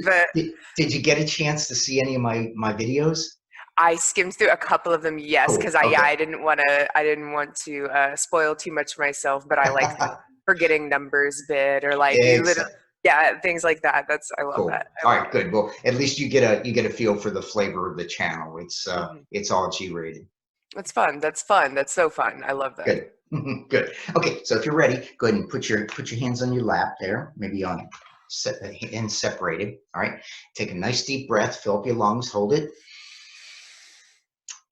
But Did you get a chance to see any of my videos? I skimmed through a couple of them, yes, because Cool. I yeah, Okay. I didn't want to spoil too much for myself, but I like the forgetting numbers bit or like you literally Excellent. yeah, things like that. I love Cool. that. I All love right, good. Well, at least you get a feel for the flavor of the channel. it. It's all G rated. That's fun. That's fun. That's so fun. I love that. Good. Good. Okay, so if you're ready, go ahead and put your hands on your lap there, maybe on set and separated. All right. Take a nice deep breath, fill up your lungs, hold it,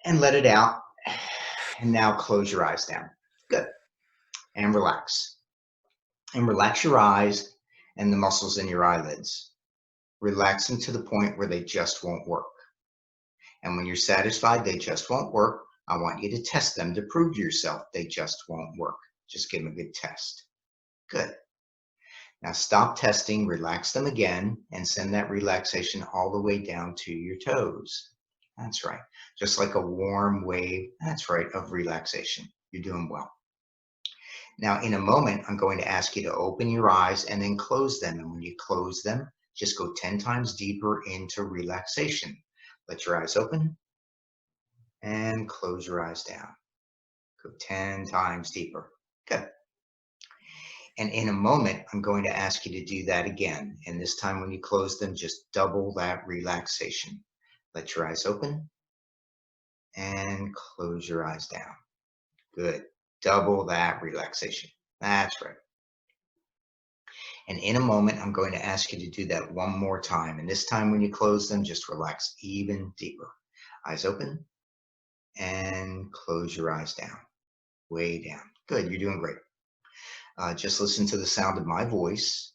and let it out. And now close your eyes down. Good. And relax. And relax your eyes and the muscles in your eyelids. Relax them to the point where they just won't work. And when you're satisfied they just won't work, I want you to test them to prove to yourself they just won't work. Just give them a good test. Good. Now stop testing, relax them again, and send that relaxation all the way down to your toes. That's right. Just like a warm wave, that's right, of relaxation. You're doing well. Now, in a moment, I'm going to ask you to open your eyes and then close them. And when you close them, just go 10 times deeper into relaxation. Let your eyes open and close your eyes down. Go 10 times deeper. Good. And in a moment, I'm going to ask you to do that again. And this time when you close them, just double that relaxation. Let your eyes open and close your eyes down. Good. Double that relaxation. That's right. And in a moment, I'm going to ask you to do that one more time. And this time when you close them, just relax even deeper. Eyes open and close your eyes down. Way down. Good. You're doing great. Just listen to the sound of my voice,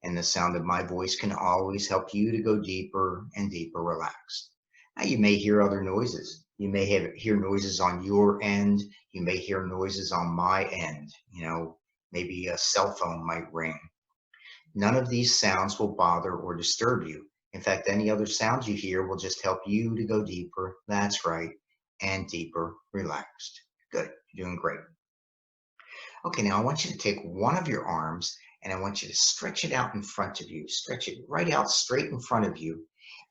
and the sound of my voice can always help you to go deeper and deeper relaxed. Now, you may hear other noises. You may hear noises on your end. You may hear noises on my end. Maybe a cell phone might ring. None of these sounds will bother or disturb you. In fact, any other sounds you hear will just help you to go deeper. That's right. And deeper relaxed. Good. You're doing great. Okay, now I want you to take one of your arms and I want you to stretch it out in front of you. Stretch it right out straight in front of you.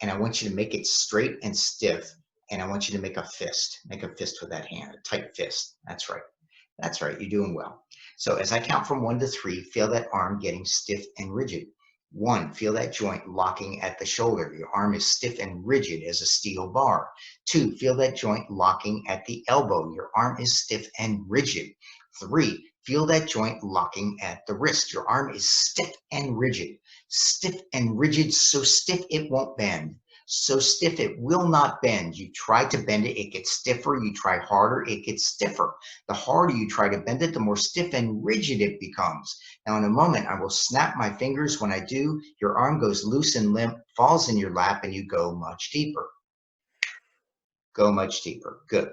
And I want you to make it straight and stiff. And I want you to make a fist. Make a fist with that hand, a tight fist. That's right. That's right. You're doing well. So as I count from 1 to 3, feel that arm getting stiff and rigid. 1, feel that joint locking at the shoulder. Your arm is stiff and rigid as a steel bar. 2, feel that joint locking at the elbow. Your arm is stiff and rigid. 3, feel that joint locking at the wrist. Your arm is stiff and rigid. Stiff and rigid, so stiff it won't bend. So stiff it will not bend. You try to bend it, it gets stiffer. You try harder, it gets stiffer. The harder you try to bend it, the more stiff and rigid it becomes. Now in a moment, I will snap my fingers. When I do, your arm goes loose and limp, falls in your lap, and you go much deeper. Go much deeper. Good.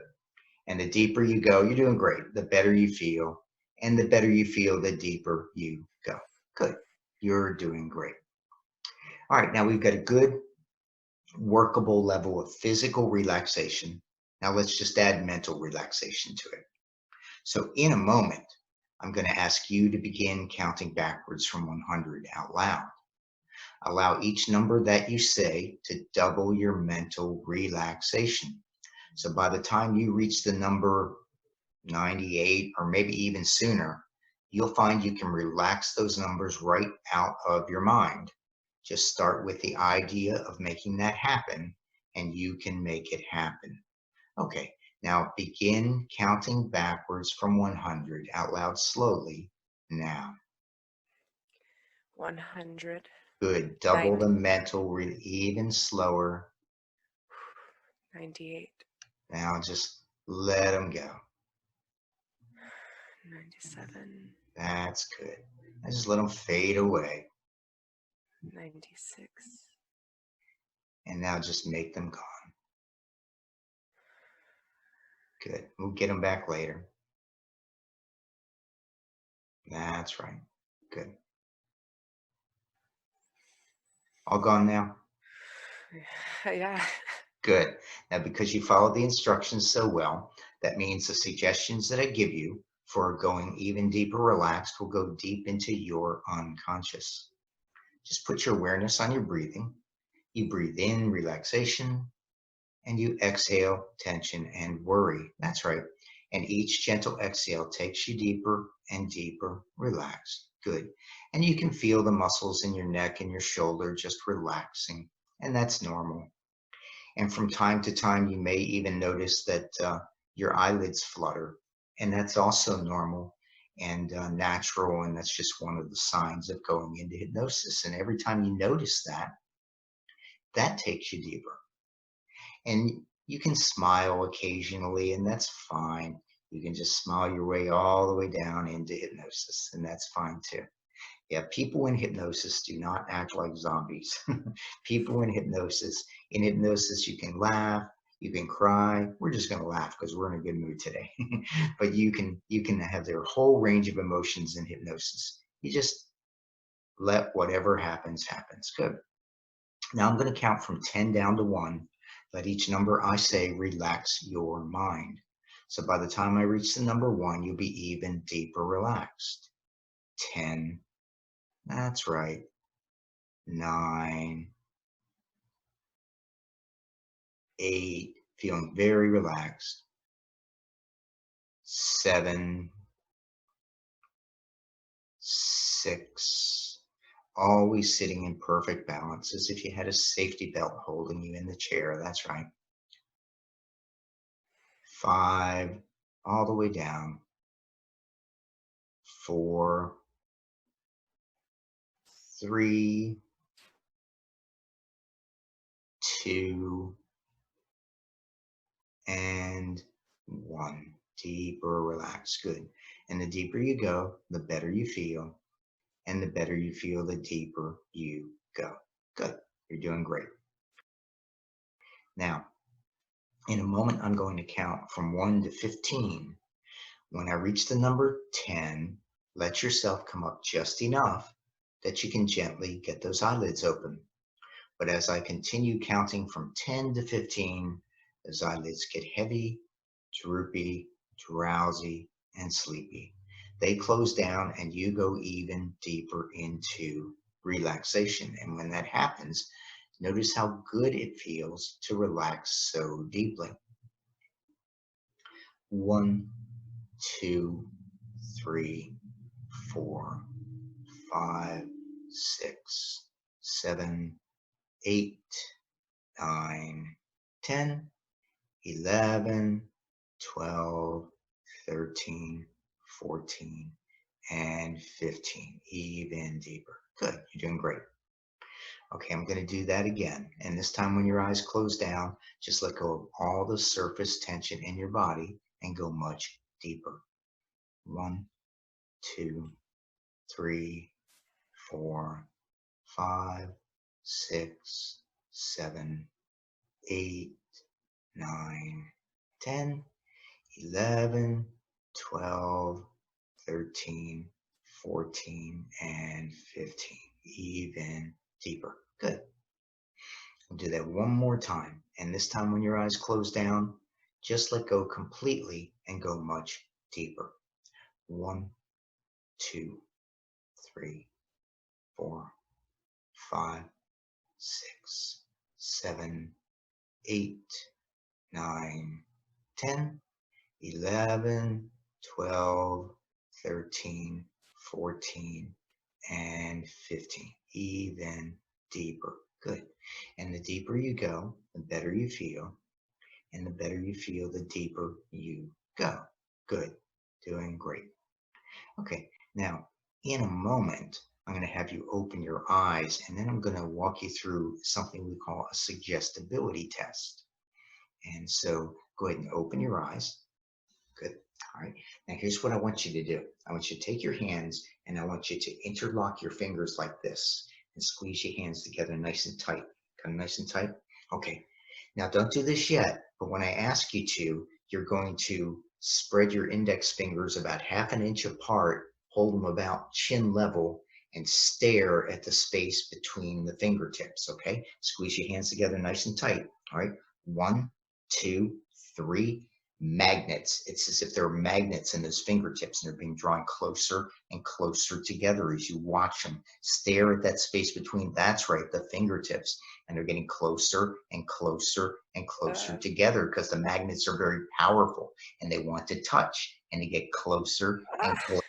And the deeper you go, you're doing great. The better you feel. And the better you feel, the deeper you go. Good. You're doing great. All right, now we've got a good workable level of physical relaxation. Now let's just add mental relaxation to it. So in a moment, I'm going to ask you to begin counting backwards from 100 out loud. Allow each number that you say to double your mental relaxation. So by the time you reach the number 98 or maybe even sooner, you'll find you can relax those numbers right out of your mind. Just start with the idea of making that happen, and you can make it happen. Okay, now begin counting backwards from 100 out loud slowly now. 100, Good. Double 90, the mental, even slower. 98, Now just let them go. 97, That's good. Now just let them fade away. 96, And now just make them gone. Good. We'll get them back later. That's right. Good. All gone now? yeah. Good. Now, because you followed the instructions so well, that means the suggestions that I give you for going even deeper relaxed will go deep into your unconscious. Just put your awareness on your breathing. You breathe in relaxation and you exhale tension and worry. That's right. And each gentle exhale takes you deeper and deeper relaxed. Good. And you can feel the muscles in your neck and your shoulder just relaxing. And that's normal. And from time to time, you may even notice that your eyelids flutter. And that's also normal and natural. And that's just one of the signs of going into hypnosis. And every time you notice that, that takes you deeper. And you can smile occasionally, and that's fine. You can just smile your way all the way down into hypnosis, and that's fine too. Yeah, people in hypnosis do not act like zombies. People in hypnosis, you can laugh, you can cry. We're just going to laugh because we're in a good mood today. But you can have their whole range of emotions in hypnosis. You just let whatever happens happens. Good. Now I'm going to count from 10 down to 1. Let each number I say relax your mind. So by the time I reach the number 1, you'll be even deeper relaxed. 10. That's right. 9. 8. Feeling very relaxed. 7. 6. Always sitting in perfect balance as if you had a safety belt holding you in the chair. That's right. 5. All the way down. 4. 3. 2. And 1. Deeper, relaxed. Good. And the deeper you go, the better you feel. And the better you feel, the deeper you go. Good. You're doing great. Now, in a moment, I'm going to count from 1 to 15. When I reach the number 10, let yourself come up just enough that you can gently get those eyelids open. But as I continue counting from 10 to 15, those eyelids get heavy, droopy, drowsy, and sleepy. They close down and you go even deeper into relaxation. And when that happens, notice how good it feels to relax so deeply. 1, 2, 3, 4, 5, 6, 7, 8, 9, 10, 11, 12, 13, 14, and 15. Even deeper. Good. You're doing great. Okay, I'm going to do that again. And this time when your eyes close down, just let go of all the surface tension in your body and go much deeper. 1, 2, 3, 4, 5, 6, 7, 8, 9, 10, 11, 12, 13, 14, and 15. Even deeper. Good. We'll do that one more time. And this time when your eyes close down, just let go completely and go much deeper. 1, 2, 3, 4, 5, 6, 7, 8, 9, 10, 11, 12, 13, 14, and 15. Even deeper. Good. And the deeper you go, the better you feel. And the better you feel, the deeper you go. Good. Doing great. Okay. Now, in a moment, I'm going to have you open your eyes, and then I'm going to walk you through something we call a suggestibility test. And so go ahead and open your eyes. Good. All right. Now here's what I want you to do. I want you to take your hands and I want you to interlock your fingers like this and squeeze your hands together nice and tight. Kind of nice and tight. Okay. Now don't do this yet, but when I ask you to, you're going to spread your index fingers about 1/2 inch apart, hold them about chin level, and stare at the space between the fingertips. Okay. Squeeze your hands together nice and tight. All right. 1, 2, 3. Magnets. It's as if there are magnets in those fingertips and they're being drawn closer and closer together as you watch them. Stare at that space between, that's right, the fingertips. and they're getting closer and closer and closer together because the magnets are very powerful and they want to touch, and they get closer and closer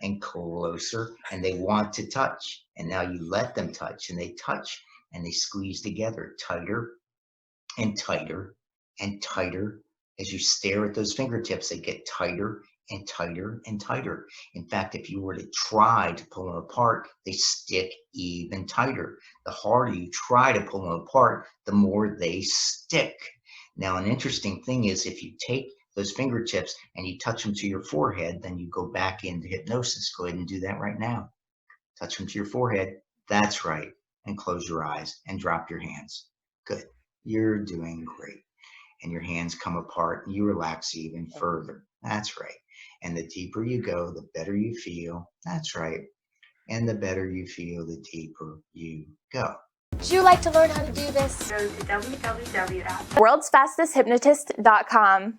and closer, and they want to touch. And now you let them touch, and they touch, and they squeeze together tighter and tighter and tighter. As you stare at those fingertips, they get tighter and tighter and tighter. In fact, if you were to try to pull them apart, they stick even tighter. The harder you try to pull them apart, the more they stick. Now, an interesting thing is if you take those fingertips and you touch them to your forehead, then you go back into hypnosis. Go ahead and do that right now. Touch them to your forehead. That's right. And close your eyes and drop your hands. Good. You're doing great. And your hands come apart and you relax even further. That's right. And the deeper you go, the better you feel. That's right. And the better you feel, the deeper you go. Would you like to learn how to do this? Go to www.worldsfastesthypnotist.com.